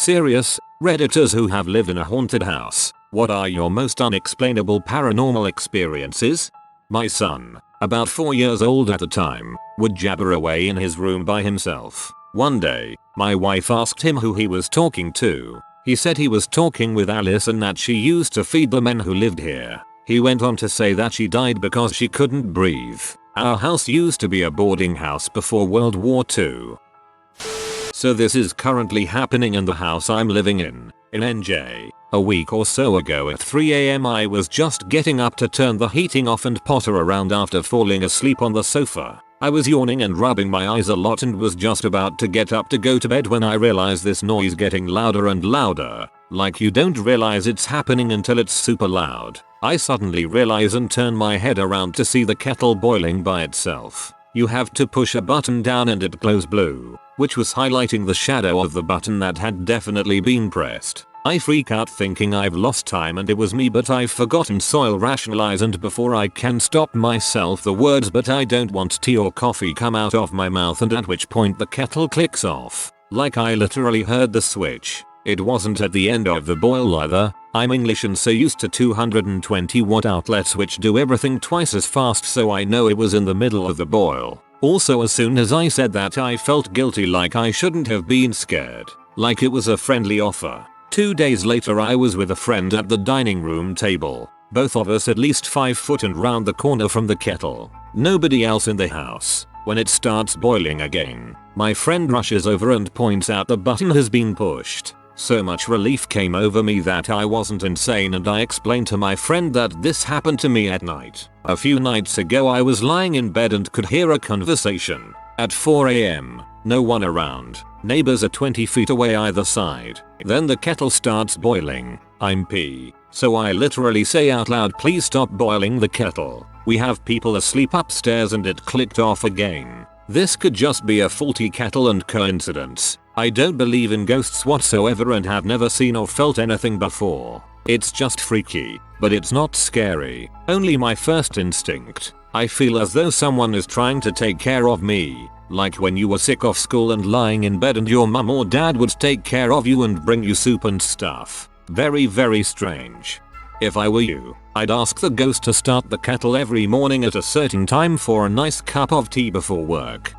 Serious, Redditors who have lived in a haunted house, what are your most unexplainable paranormal experiences? My son, about 4 years old at the time, would jabber away in his room by himself. One day, my wife asked him who he was talking to. He said he was talking with Alice and that she used to feed the men who lived here. He went on to say that she died because she couldn't breathe. Our house used to be a boarding house before World War II. So this is currently happening in the house I'm living in NJ. A week or so ago at 3 AM I was just getting up to turn the heating off and potter around after falling asleep on the sofa. I was yawning and rubbing my eyes a lot and was just about to get up to go to bed when I realized this noise getting louder and louder. Like you don't realize it's happening until it's super loud. I suddenly realize and turn my head around to see the kettle boiling by itself. You have to push a button down and it glows blue, which was highlighting the shadow of the button that had definitely been pressed. I freak out thinking I've lost time and it was me, but I've forgotten soil rationalize, and before I can stop myself the words "but I don't want tea or coffee" come out of my mouth, and at which point the kettle clicks off. Like I literally heard the switch. It wasn't at the end of the boil either. I'm English and so used to 220 watt outlets which do everything twice as fast, so I know it was in the middle of the boil. Also, as soon as I said that I felt guilty, like I shouldn't have been scared. Like it was a friendly offer. 2 days later I was with a friend at the dining room table. Both of us at least 5 foot and round the corner from the kettle. Nobody else in the house. When it starts boiling again, my friend rushes over and points out the button has been pushed. So much relief came over me that I wasn't insane, and I explained to my friend that this happened to me at night. A few nights ago I was lying in bed and could hear a conversation. At 4 AM, no one around. Neighbors are 20 feet away either side. Then the kettle starts boiling. I'm P. So I literally say out loud, "Please stop boiling the kettle. We have people asleep upstairs," and it clicked off again. This could just be a faulty kettle and coincidence. I don't believe in ghosts whatsoever and have never seen or felt anything before. It's just freaky, but it's not scary. Only my first instinct. I feel as though someone is trying to take care of me. Like when you were sick off school and lying in bed and your mum or dad would take care of you and bring you soup and stuff. Very, very strange. If I were you, I'd ask the ghost to start the kettle every morning at a certain time for a nice cup of tea before work.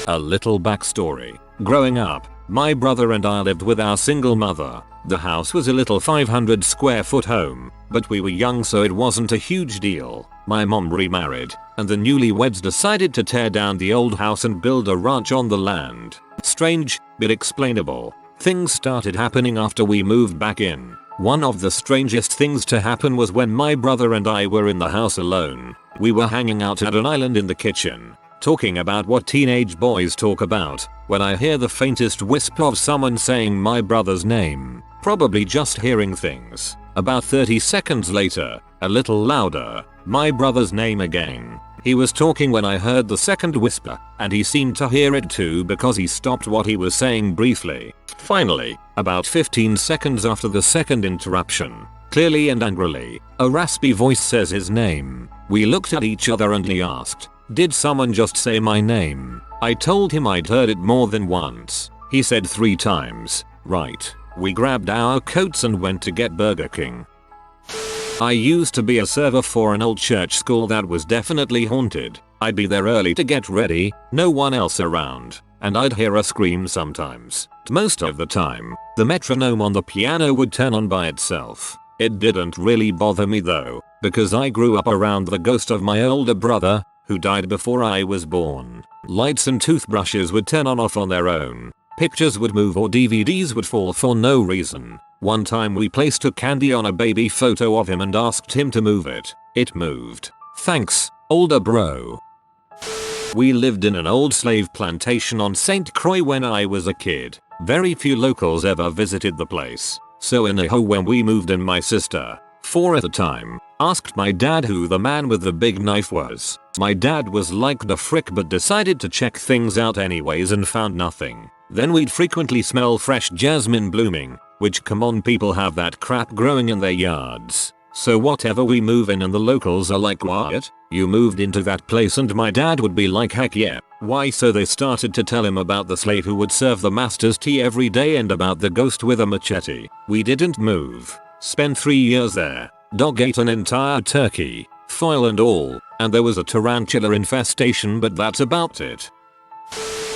A little backstory. Growing up, my brother and I lived with our single mother. The house was a little 500 square foot home, but we were young so it wasn't a huge deal. My mom remarried, and the newlyweds decided to tear down the old house and build a ranch on the land. Strange, but explainable. Things started happening after we moved back in. One of the strangest things to happen was when my brother and I were in the house alone. We were hanging out at an island in the kitchen, talking about what teenage boys talk about, when I hear the faintest whisper of someone saying my brother's name. Probably just hearing things. About 30 seconds later, a little louder, my brother's name again. He was talking when I heard the second whisper, and he seemed to hear it too because he stopped what he was saying briefly. Finally, about 15 seconds after the second interruption, clearly and angrily, a raspy voice says his name. We looked at each other and he asked, "Did someone just say my name?" I told him I'd heard it more than once. He said 3 times. Right. We grabbed our coats and went to get Burger King. I used to be a server for an old church school that was definitely haunted. I'd be there early to get ready, no one else around, and I'd hear a scream sometimes. Most of the time, the metronome on the piano would turn on by itself. It didn't really bother me though, because I grew up around the ghost of my older brother, who died before I was born. Lights and toothbrushes would turn on off on their own. Pictures would move or DVDs would fall for no reason. One time we placed a candy on a baby photo of him and asked him to move it. It moved. Thanks, older bro. We lived in an old slave plantation on St. Croix when I was a kid. Very few locals ever visited the place. So in a when we moved in, my sister, 4 at the time, asked my dad who the man with the big knife was. My dad was like the frick but decided to check things out anyways and found nothing. Then we'd frequently smell fresh jasmine blooming, which, come on, people have that crap growing in their yards. So whatever we move in and the locals are like, "What? You moved into that place?" And my dad would be like, "Heck yeah, Why? So they started to tell him about the slave who would serve the master's tea every day and about the ghost with a machete. We didn't move. Spent 3 years there. Dog ate an entire turkey, foil and all, and there was a tarantula infestation, but that's about it.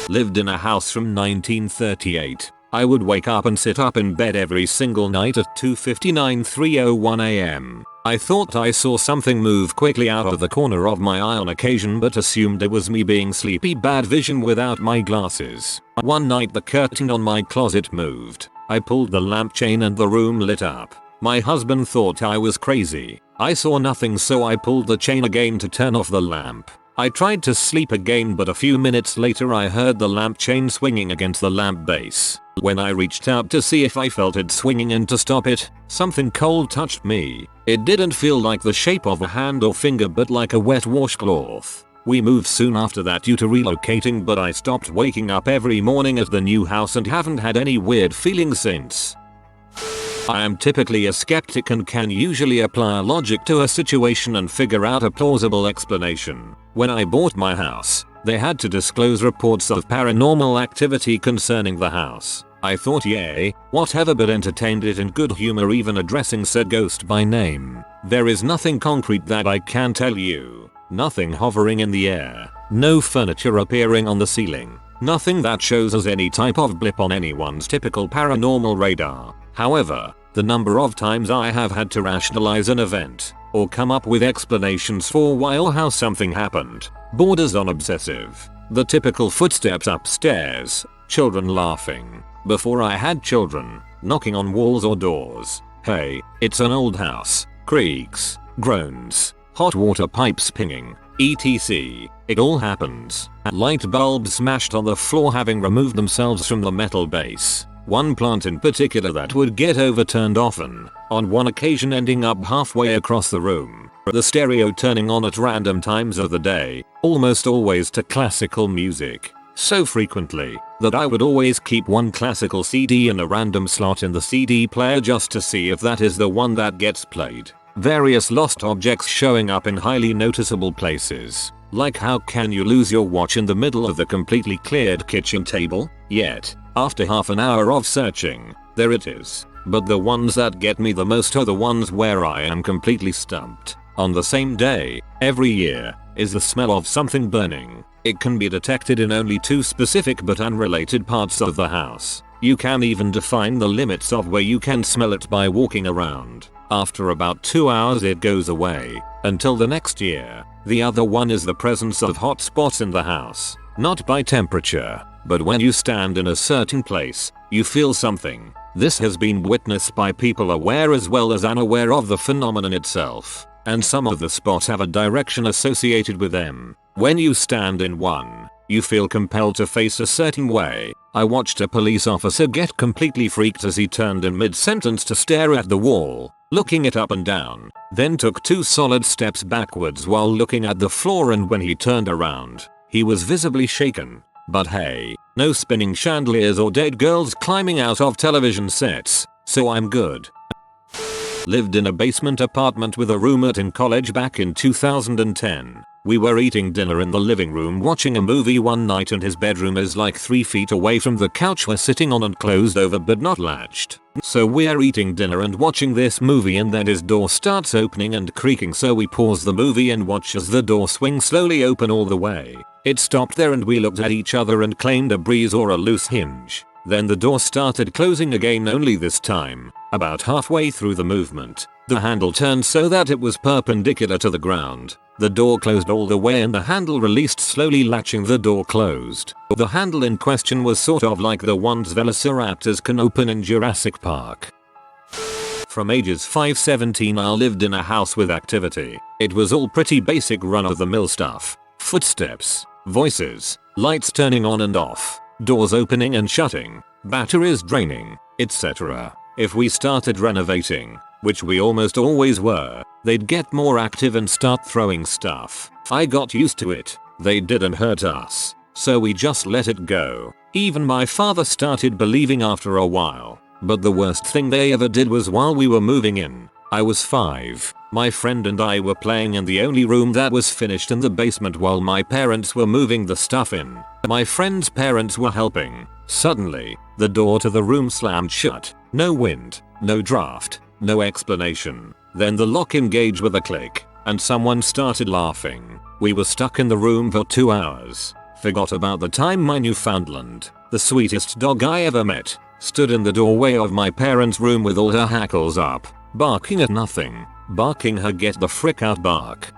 Lived in a house from 1938. I would wake up and sit up in bed every single night at 2:59-3:01 am. I thought I saw something move quickly out of the corner of my eye on occasion, but assumed it was me being sleepy. Bad vision without my glasses. One night the curtain on my closet moved. I pulled the lamp chain and the room lit up. My husband thought I was crazy. I saw nothing, so I pulled the chain again to turn off the lamp. I tried to sleep again, but a few minutes later I heard the lamp chain swinging against the lamp base. When I reached out to see if I felt it swinging and to stop it, something cold touched me. It didn't feel like the shape of a hand or finger, but like a wet washcloth. We moved soon after that due to relocating, but I stopped waking up every morning at the new house and haven't had any weird feelings since. I am typically a skeptic and can usually apply logic to a situation and figure out a plausible explanation. When I bought my house, they had to disclose reports of paranormal activity concerning the house. I thought yay, whatever, but entertained it in good humor, even addressing said ghost by name. There is nothing concrete that I can tell you. Nothing hovering in the air. No furniture appearing on the ceiling. Nothing that shows us any type of blip on anyone's typical paranormal radar. However, the number of times I have had to rationalize an event, or come up with explanations for why or how something happened, borders on obsessive. The typical footsteps upstairs, children laughing, before I had children, knocking on walls or doors. Hey, it's an old house, creaks, groans, hot water pipes pinging, etc. It all happens. Light bulbs smashed on the floor having removed themselves from the metal base. One plant in particular that would get overturned often, on one occasion ending up halfway across the room. The stereo turning on at random times of the day, almost always to classical music. So frequently, that I would always keep one classical CD in a random slot in the CD player just to see if that is the one that gets played. Various lost objects showing up in highly noticeable places. Like, how can you lose your watch in the middle of the completely cleared kitchen table? Yet, after half an hour of searching, there it is. But the ones that get me the most are the ones where I am completely stumped. On the same day, every year, is the smell of something burning. It can be detected in only 2 specific but unrelated parts of the house. You can even define the limits of where you can smell it by walking around. After about 2 hours it goes away, until the next year. The other one is the presence of hot spots in the house. Not by temperature, but when you stand in a certain place, you feel something. This has been witnessed by people aware as well as unaware of the phenomenon itself. And some of the spots have a direction associated with them. When you stand in one, you feel compelled to face a certain way. I watched a police officer get completely freaked as he turned in mid-sentence to stare at the wall, looking it up and down, then took 2 solid steps backwards while looking at the floor, and when he turned around, he was visibly shaken. But hey, no spinning chandeliers or dead girls climbing out of television sets, so I'm good. Lived in a basement apartment with a roommate in college back in 2010. We were eating dinner in the living room watching a movie one night, and his bedroom is like 3 feet away from the couch we're sitting on and closed over but not latched. So we're eating dinner and watching this movie, and then his door starts opening and creaking, so we pause the movie and watch as the door swings slowly open all the way. It stopped there and we looked at each other and claimed a breeze or a loose hinge. Then the door started closing again, only this time, about halfway through the movement, the handle turned so that it was perpendicular to the ground. The door closed all the way and the handle released slowly, latching the door closed. The handle in question was sort of like the ones velociraptors can open in Jurassic Park. From ages 5-17 I lived in a house with activity. It was all pretty basic run-of-the-mill stuff. Footsteps, voices, lights turning on and off, doors opening and shutting, batteries draining, etc. If we started renovating, which we almost always were, they'd get more active and start throwing stuff. I got used to it. They didn't hurt us, so we just let it go. Even my father started believing after a while. But the worst thing they ever did was while we were moving in. I was 5. My friend and I were playing in the only room that was finished in the basement while my parents were moving the stuff in. My friend's parents were helping. Suddenly, the door to the room slammed shut. No wind, no draft, no explanation. Then the lock engaged with a click, and someone started laughing. We were stuck in the room for 2 hours. Forgot about the time my Newfoundland, the sweetest dog I ever met, stood in the doorway of my parents' room with all her hackles up, barking at nothing, barking her get the frick out bark.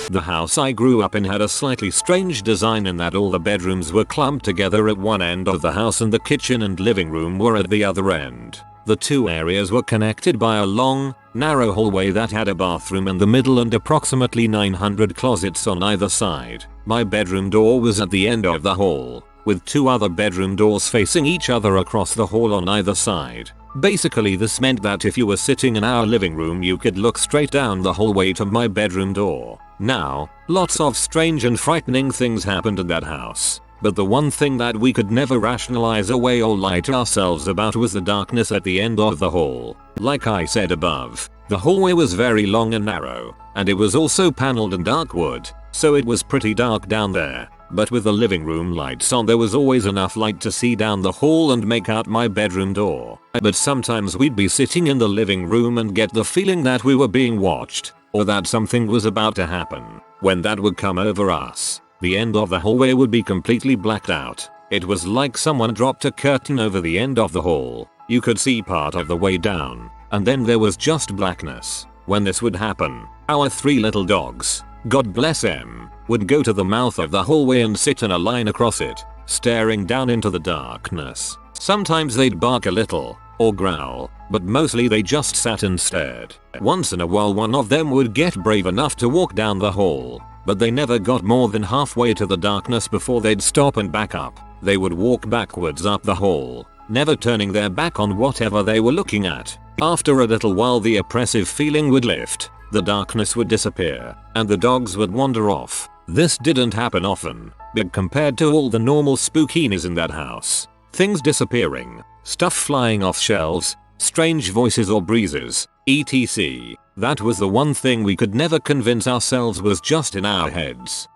The house I grew up in had a slightly strange design in that all the bedrooms were clumped together at one end of the house and the kitchen and living room were at the other end. The two areas were connected by a long, narrow hallway that had a bathroom in the middle and approximately 900 closets on either side. My bedroom door was at the end of the hall, with 2 other bedroom doors facing each other across the hall on either side. Basically this meant that if you were sitting in our living room you could look straight down the hallway to my bedroom door. Now, lots of strange and frightening things happened in that house. But the one thing that we could never rationalize away or lie to ourselves about was the darkness at the end of the hall. Like I said above, the hallway was very long and narrow, and it was also paneled in dark wood, so it was pretty dark down there. But with the living room lights on there was always enough light to see down the hall and make out my bedroom door. But sometimes we'd be sitting in the living room and get the feeling that we were being watched, or that something was about to happen. When that would come over us, the end of the hallway would be completely blacked out. It was like someone dropped a curtain over the end of the hall. You could see part of the way down, and then there was just blackness. When this would happen, our 3 little dogs, God bless them, would go to the mouth of the hallway and sit in a line across it, staring down into the darkness. Sometimes they'd bark a little, or growl, but mostly they just sat and stared. Once in a while one of them would get brave enough to walk down the hall, but they never got more than halfway to the darkness before they'd stop and back up. They would walk backwards up the hall, never turning their back on whatever they were looking at. After a little while the oppressive feeling would lift, the darkness would disappear, and the dogs would wander off. This didn't happen often, but compared to all the normal spookiness in that house, things disappearing, stuff flying off shelves, strange voices or breezes, etc., that was the one thing we could never convince ourselves was just in our heads.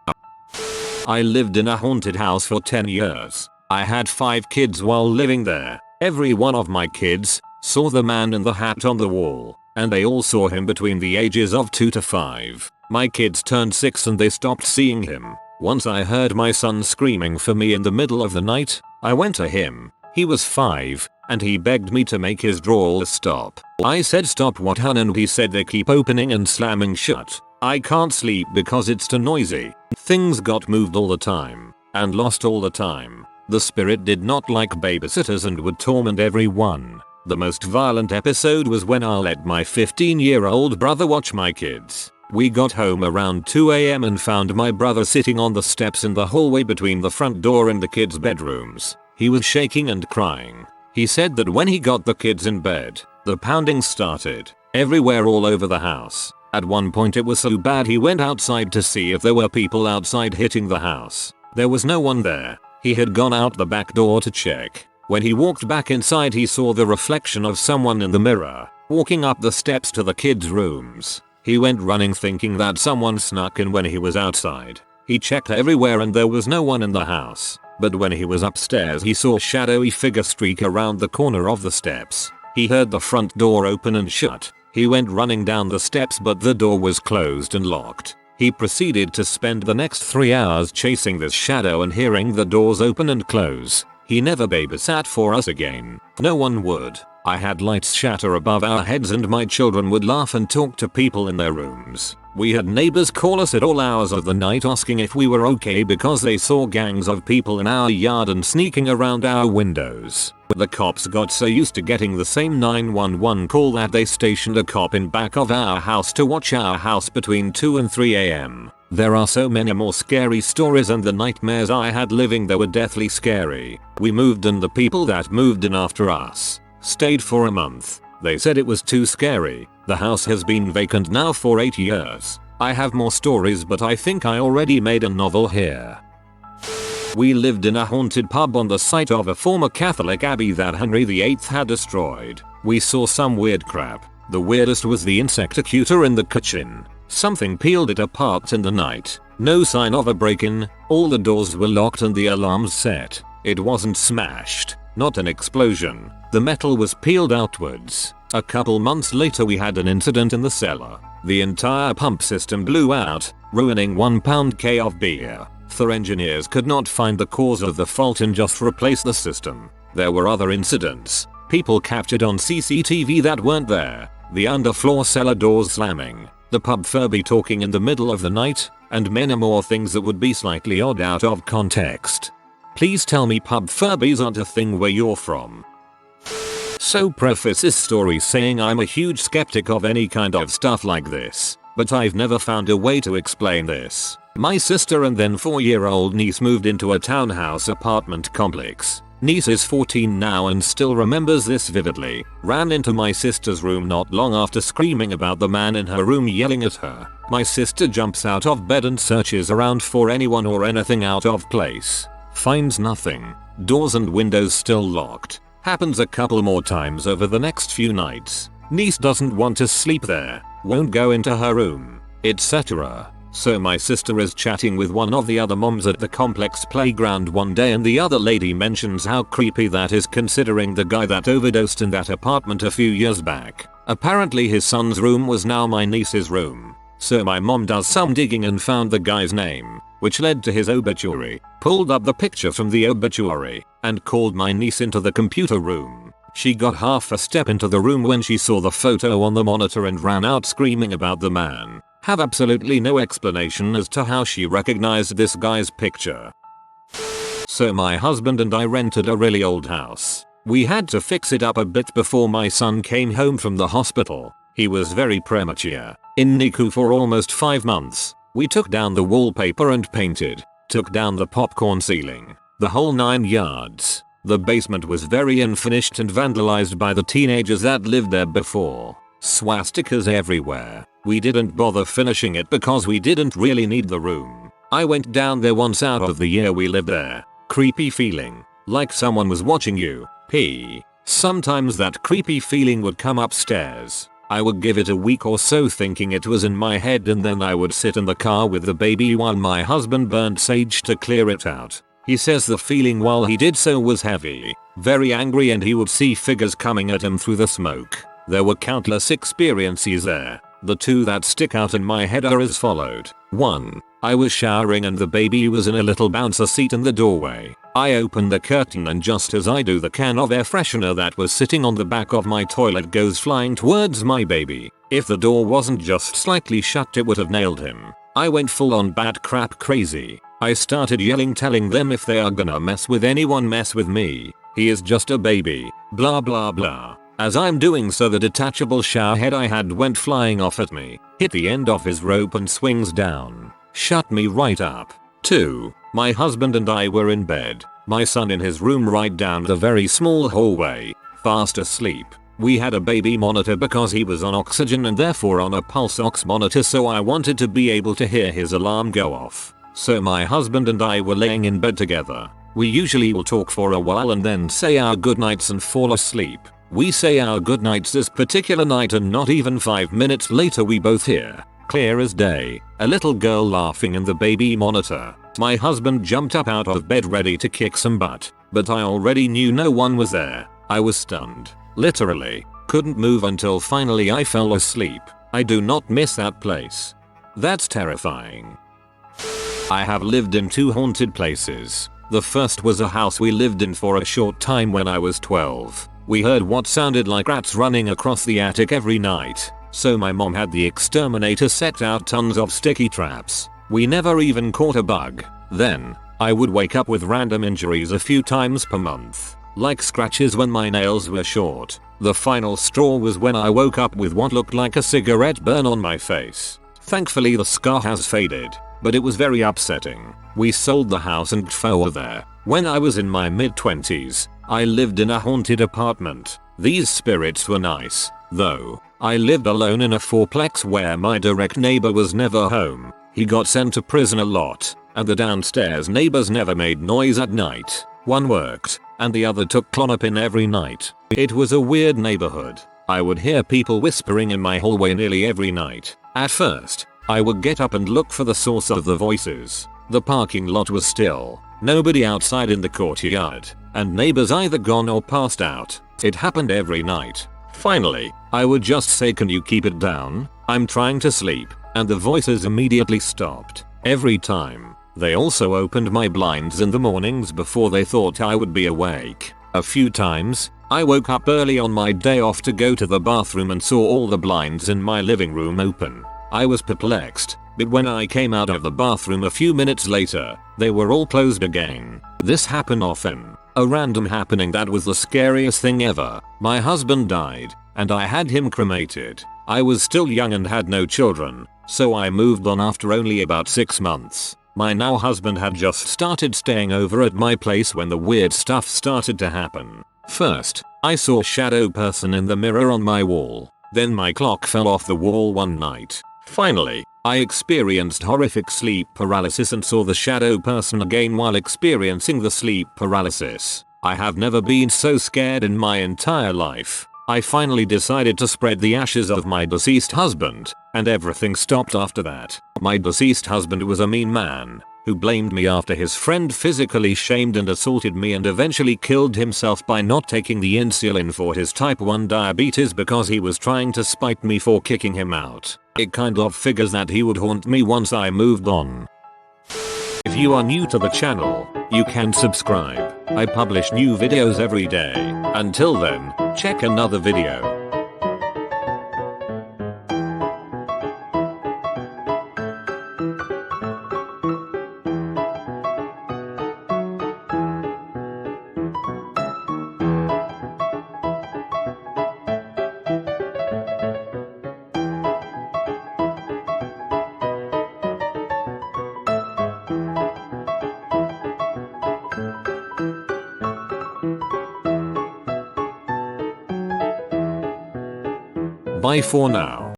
I lived in a haunted house for 10 years. I had 5 kids while living there. Every one of my kids saw the man in the hat on the wall, and they all saw him between the ages of 2 to 5. My kids turned 6 and they stopped seeing him. Once I heard my son screaming for me in the middle of the night. I went to him. He was 5, and he begged me to make his drawers stop. I said stop what hun, and he said they keep opening and slamming shut. I can't sleep because it's too noisy. Things got moved all the time, and lost all the time. The spirit did not like babysitters and would torment everyone. The most violent episode was when I let my 15-year-old brother watch my kids. We got home around 2 AM and found my brother sitting on the steps in the hallway between the front door and the kids' bedrooms. He was shaking and crying. He said that when he got the kids in bed, the pounding started everywhere all over the house. At one point it was so bad he went outside to see if there were people outside hitting the house. There was no one there. He had gone out the back door to check. When he walked back inside he saw the reflection of someone in the mirror, walking up the steps to the kids' rooms. He went running thinking that someone snuck in when he was outside. He checked everywhere and there was no one in the house. But when he was upstairs he saw a shadowy figure streak around the corner of the steps. He heard the front door open and shut. He went running down the steps but the door was closed and locked. He proceeded to spend the next 3 hours chasing this shadow and hearing the doors open and close. He never babysat for us again. No one would. I had lights shatter above our heads and my children would laugh and talk to people in their rooms. We had neighbors call us at all hours of the night asking if we were okay because they saw gangs of people in our yard and sneaking around our windows. The cops got so used to getting the same 911 call that they stationed a cop in back of our house to watch our house between 2 and 3 AM. There are so many more scary stories, and the nightmares I had living there were deathly scary. We moved and the people that moved in after us stayed for a month. They said it was too scary. The house has been vacant now for 8 years. I have more stories but I think I already made a novel here. We lived in a haunted pub on the site of a former Catholic abbey that Henry VIII had destroyed. We saw some weird crap, The weirdest was the insectocutor in the kitchen. Something peeled it apart in the night. No sign of a break-in, all the doors were locked and the alarms set. It wasn't smashed, not an explosion. The metal was peeled outwards. A couple months later we had an incident in the cellar. The entire pump system blew out, ruining 1 pound K of beer. The engineers could not find the cause of the fault and just replaced the system. There were other incidents. People captured on CCTV that weren't there. The underfloor cellar doors slamming. The pub Furby talking in the middle of the night, and many more things that would be slightly odd out of context. Please tell me pub Furbies aren't a thing where you're from. So preface this story saying I'm a huge skeptic of any kind of stuff like this, but I've never found a way to explain this. My sister and then 4-year-old niece moved into a townhouse apartment complex. Niece is 14 now and still remembers this vividly. Ran into my sister's room not long after screaming about the man in her room yelling at her. My sister jumps out of bed and searches around for anyone or anything out of place. Finds nothing. Doors and windows still locked. Happens a couple more times over the next few nights. Niece doesn't want to sleep there. Won't go into her room, etc. So my sister is chatting with one of the other moms at the complex playground one day and the other lady mentions how creepy that is considering the guy that overdosed in that apartment a few years back. Apparently his son's room was now my niece's room. So my mom does some digging and found the guy's name, which led to his obituary, pulled up the picture from the obituary, and called my niece into the computer room. She got half a step into the room when she saw the photo on the monitor and ran out screaming about the man. Have absolutely no explanation as to how she recognized this guy's picture. So my husband and I rented a really old house. We had to fix it up a bit before my son came home from the hospital. He was very premature, in NICU for almost 5 months. We took down the wallpaper and painted, took down the popcorn ceiling, the whole 9 yards. The basement was very unfinished and vandalized by the teenagers that lived there before. Swastikas everywhere. We didn't bother finishing it because we didn't really need the room. I went down there once out of the year we lived there. Creepy feeling, like someone was watching you. Sometimes that creepy feeling would come upstairs. I would give it a week or so thinking it was in my head and then I would sit in the car with the baby while my husband burned sage to clear it out. He says the feeling while he did so was heavy, very angry and he would see figures coming at him through the smoke. There were countless experiences there. The 2 that stick out in my head are as followed. 1. I was showering and the baby was in a little bouncer seat in the doorway. I opened the curtain and just as I do the can of air freshener that was sitting on the back of my toilet goes flying towards my baby. If the door wasn't just slightly shut it would have nailed him. I went full on bad crap crazy. I started yelling telling them if they are gonna mess with anyone mess with me. He is just a baby. Blah blah blah. As I'm doing so the detachable shower head I had went flying off at me, hit the end of his rope and swings down. Shut me right up. 2. My husband and I were in bed. My son in his room right down the very small hallway, fast asleep. We had a baby monitor because he was on oxygen and therefore on a pulse ox monitor so I wanted to be able to hear his alarm go off. So my husband and I were laying in bed together. We usually will talk for a while and then say our goodnights and fall asleep. We say our goodnights this particular night and not even 5 minutes later we both hear, clear as day, a little girl laughing in the baby monitor. My husband jumped up out of bed ready to kick some butt, but I already knew no one was there. I was stunned. Literally. Couldn't move until finally I fell asleep. I do not miss that place. That's terrifying. I have lived in 2 haunted places. The first was a house we lived in for a short time when I was 12. We heard what sounded like rats running across the attic every night, so my mom had the exterminator set out tons of sticky traps. We never even caught a bug. Then, I would wake up with random injuries a few times per month, like scratches when my nails were short. The final straw was when I woke up with what looked like a cigarette burn on my face. Thankfully the scar has faded, but it was very upsetting. We sold the house and fell there. When I was in my mid-20s, I lived in a haunted apartment. These spirits were nice, though. I lived alone in a 4-plex where my direct neighbor was never home. He got sent to prison a lot, and the downstairs neighbors never made noise at night. One worked, and the other took clonopin every night. It was a weird neighborhood. I would hear people whispering in my hallway nearly every night. At first, I would get up and look for the source of the voices. The parking lot was still, nobody outside in the courtyard, and neighbors either gone or passed out. It happened every night. Finally, I would just say, "Can you keep it down? I'm trying to sleep," and the voices immediately stopped. Every time. They also opened my blinds in the mornings before they thought I would be awake. A few times, I woke up early on my day off to go to the bathroom and saw all the blinds in my living room open. I was perplexed, but when I came out of the bathroom a few minutes later, they were all closed again. This happened often. A random happening that was the scariest thing ever. My husband died, and I had him cremated. I was still young and had no children, so I moved on after only about 6 months. My now husband had just started staying over at my place when the weird stuff started to happen. First, I saw a shadow person in the mirror on my wall. Then my clock fell off the wall one night. Finally, I experienced horrific sleep paralysis and saw the shadow person again while experiencing the sleep paralysis. I have never been so scared in my entire life. I finally decided to spread the ashes of my deceased husband, and everything stopped after that. My deceased husband was a mean man, who blamed me after his friend physically shamed and assaulted me and eventually killed himself by not taking the insulin for his type 1 diabetes because he was trying to spite me for kicking him out. It kind of figures that he would haunt me once I moved on. If you are new to the channel, you can subscribe. I publish new videos every day. Until then, check another video. Bye for now.